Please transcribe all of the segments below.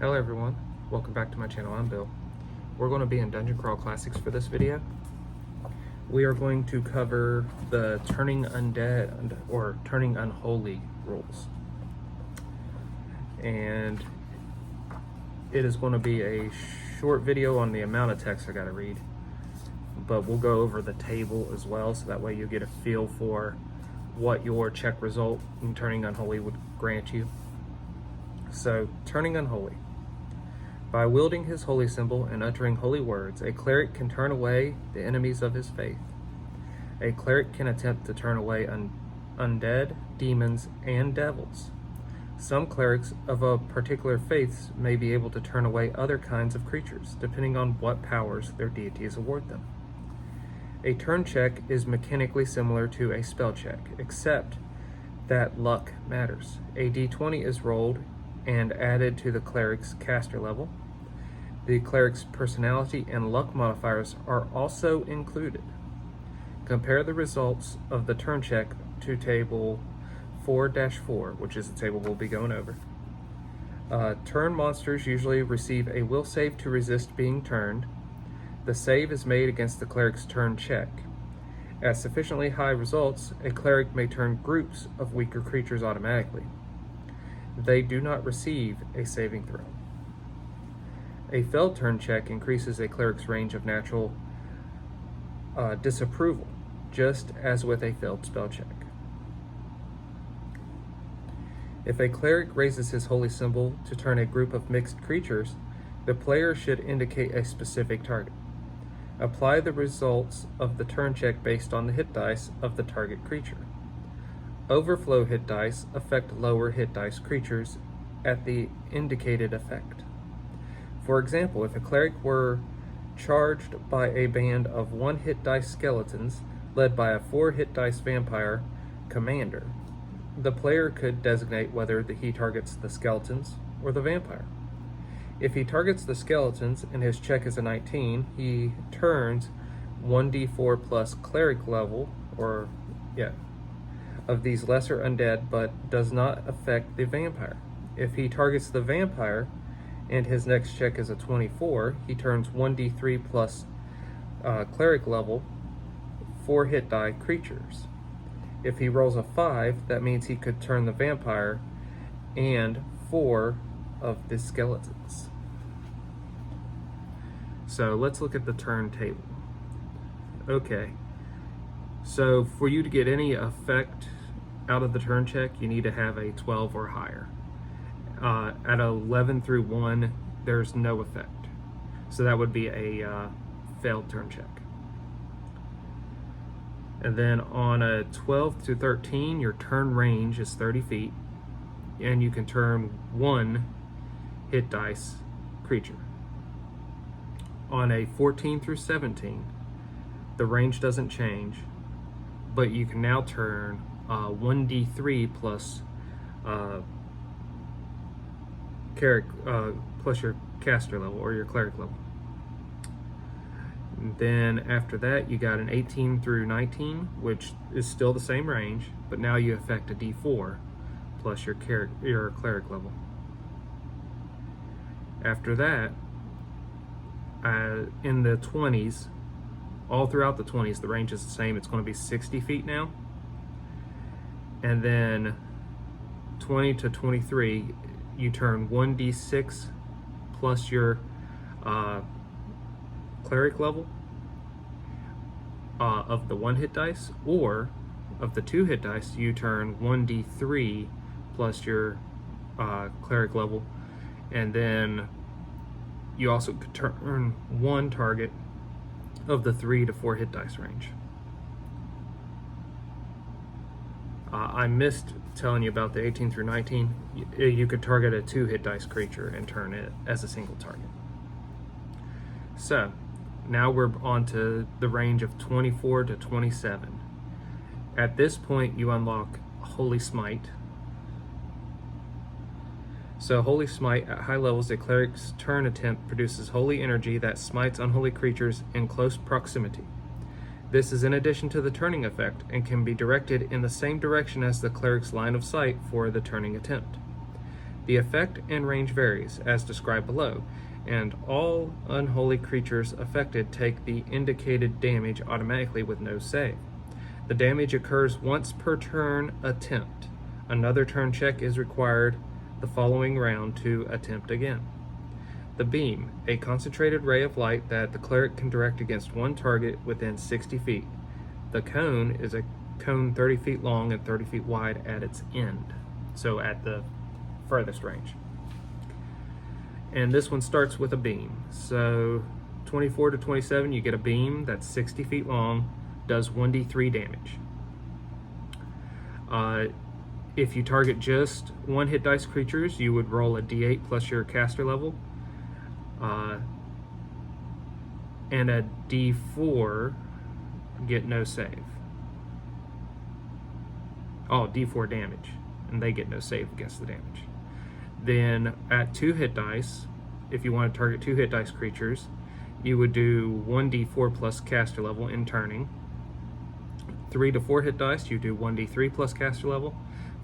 Hello everyone, welcome back to my channel. I'm Bill. We're going to be in Dungeon Crawl Classics for this video. We are going to cover the turning undead or turning unholy rules. And it is going to be a short video on the amount of text I got to read. But we'll go over the table as well, so that way you get a feel for what your check result in turning unholy would grant you. So, turning unholy. By wielding his holy symbol and uttering holy words, a cleric can turn away the enemies of his faith. A cleric can attempt to turn away undead, demons, and devils. Some clerics of a particular faith may be able to turn away other kinds of creatures, depending on what powers their deities award them. A turn check is mechanically similar to a spell check, except that luck matters. A d20 is rolled and added to the cleric's caster level. The cleric's personality and luck modifiers are also included. Compare the results of the turn check to table 4-4, which is the table we'll be going over. Turn monsters usually receive a will save to resist being turned. The save is made against the cleric's turn check. At sufficiently high results, a cleric may turn groups of weaker creatures automatically. They do not receive a saving throw. A failed turn check increases a cleric's range of natural disapproval, just as with a failed spell check. If a cleric raises his holy symbol to turn a group of mixed creatures, the player should indicate a specific target. Apply the results of the turn check based on the hit dice of the target creature. Overflow hit dice affect lower hit dice creatures at the indicated effect. For example, if a cleric were charged by a band of 1 hit dice skeletons led by a 4 hit dice vampire commander, the player could designate whether he targets the skeletons or the vampire. If he targets the skeletons and his check is a 19, he turns 1d4 plus cleric level, of these lesser undead, but does not affect the vampire. If he targets the vampire and his next check is a 24, he turns 1d3 plus cleric level 4 hit die creatures. If he rolls a 5, that means he could turn the vampire and 4 of the skeletons. So let's look at the turn table. Okay, so for you to get any effect out of the turn check, you need to have a 12 or higher. At 11 through 1, there's no effect. So that would be a failed turn check. And then on a 12 to 13, your turn range is 30 feet, and you can turn 1 hit dice creature. On a 14 through 17, the range doesn't change, but you can now turn 1d3 plus plus your caster level or your cleric level. And then after that, you got an 18 through 19, which is still the same range, but now you affect a d4 plus your cleric level. After that, in the 20s, all throughout the 20s, the range is the same. It's going to be 60 feet now. And then 20 to 23, you turn 1d6 plus your cleric level of the 1 hit dice, or of the 2 hit dice, you turn 1d3 plus your cleric level, and then you also could turn 1 target of the 3 to 4 hit dice range. I missed telling you about the 18 through 19. You could target a 2 hit dice creature and turn it as a single target. So now we're on to the range of 24 to 27. At this point, you unlock Holy Smite. So Holy Smite, at high levels, a cleric's turn attempt produces holy energy that smites unholy creatures in close proximity. This is in addition to the turning effect and can be directed in the same direction as the cleric's line of sight for the turning attempt. The effect and range varies, as described below, and all unholy creatures affected take the indicated damage automatically with no save. The damage occurs once per turn attempt. Another turn check is required the following round to attempt again. The beam, a concentrated ray of light that the cleric can direct against one target within 60 feet. The cone is a cone 30 feet long and 30 feet wide at its end, so at the furthest range. And this one starts with a beam. So 24 to 27, you get a beam that's 60 feet long, does 1d3 damage. If you target just one hit dice creatures, you would roll a d8 plus your caster level, and a d4, get no save. Oh, d4 damage, and they get no save against the damage. Then at 2 hit dice, if you want to target 2 hit dice creatures, you would do 1d4 plus caster level in turning. 3 to 4 hit dice, you do 1d3 plus caster level.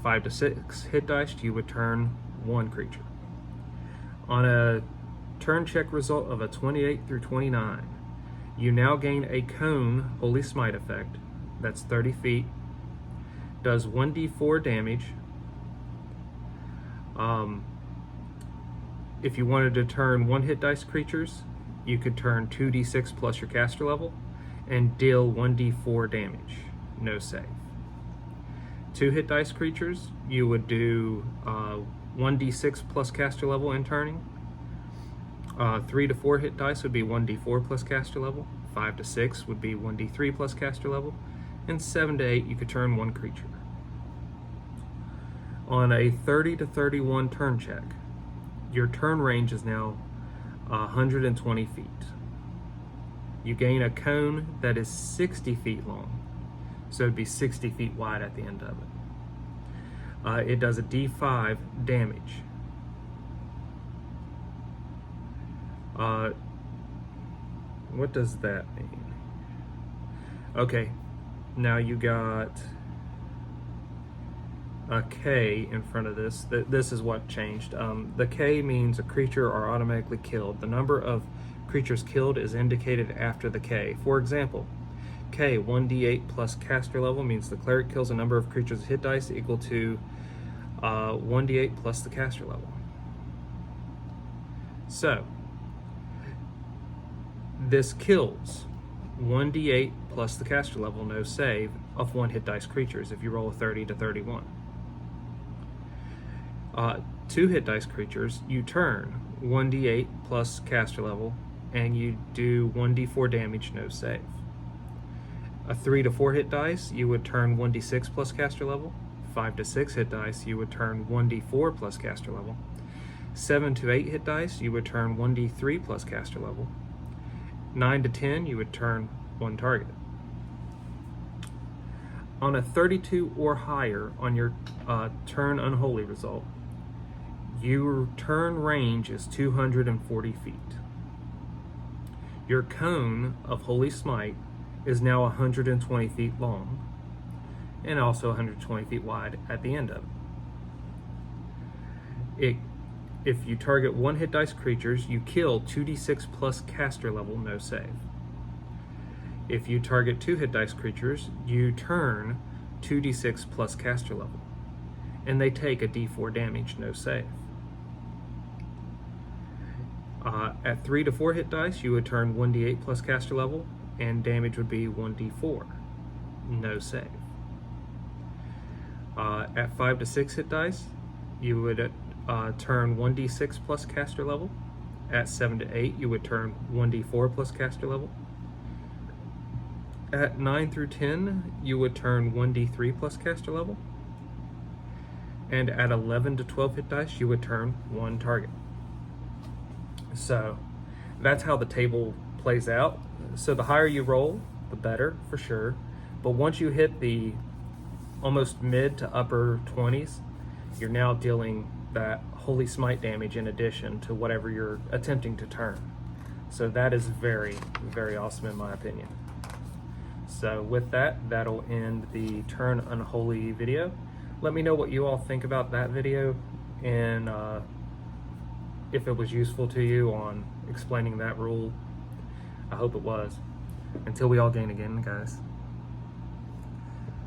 5 to 6 hit dice, you would turn 1 creature. On a turn check result of a 28 through 29, you now gain a cone Holy Smite effect that's 30 feet, does 1d4 damage. If you wanted to turn 1 hit dice creatures, you could turn 2d6 plus your caster level and deal 1d4 damage, no save. 2 hit dice creatures, you would do 1d6 plus caster level in turning. 3 to 4 hit dice would be 1d4 plus caster level. 5 to 6 would be 1d3 plus caster level. And 7 to 8, you could turn 1 creature. On a 30 to 31 turn check, your turn range is now 120 feet. You gain a cone that is 60 feet long, so it'd be 60 feet wide at the end of it. It does a d5 damage. What does that mean? Okay, now you got a K in front of this. This is what changed. The K means a creature are automatically killed. The number of creatures killed is indicated after the K. For example, K, 1d8 plus caster level means the cleric kills a number of creatures with hit dice equal to 1d8 plus the caster level. So, this kills 1d8 plus the caster level, no save, of 1 hit dice creatures if you roll a 30 to 31. 2 hit dice creatures, you turn 1d8 plus caster level and you do 1d4 damage, no save. A 3 to 4 hit dice, you would turn 1d6 plus caster level. 5 to 6 hit dice, you would turn 1d4 plus caster level. 7 to 8 hit dice, you would turn 1d3 plus caster level. 9 to 10, you would turn 1 target. On a 32 or higher on your turn unholy result, your turn range is 240 feet. Your cone of Holy Smite is now 120 feet long and also 120 feet wide at the end of it. If you target 1 hit dice creatures, you kill 2d6 plus caster level, no save. If you target 2 hit dice creatures, you turn 2d6 plus caster level, and they take a d4 damage, no save. At 3 to 4 hit dice, you would turn 1d8 plus caster level, and damage would be 1d4, no save. At 5 to 6 hit dice, you would turn 1d6 plus caster level. At 7 to 8, you would turn 1d4 plus caster level. At 9 through 10, you would turn 1d3 plus caster level. And at 11 to 12 hit dice, you would turn 1 target. So that's how the table plays out. So the higher you roll, the better, for sure. But once you hit the almost mid to upper 20s, you're now dealing that Holy Smite damage in addition to whatever you're attempting to turn. So that is very, very awesome in my opinion. So with that, that'll end the Turn Unholy video. Let me know what you all think about that video. and if it was useful to you on explaining that rule. I hope it was. Until we all gain again, guys.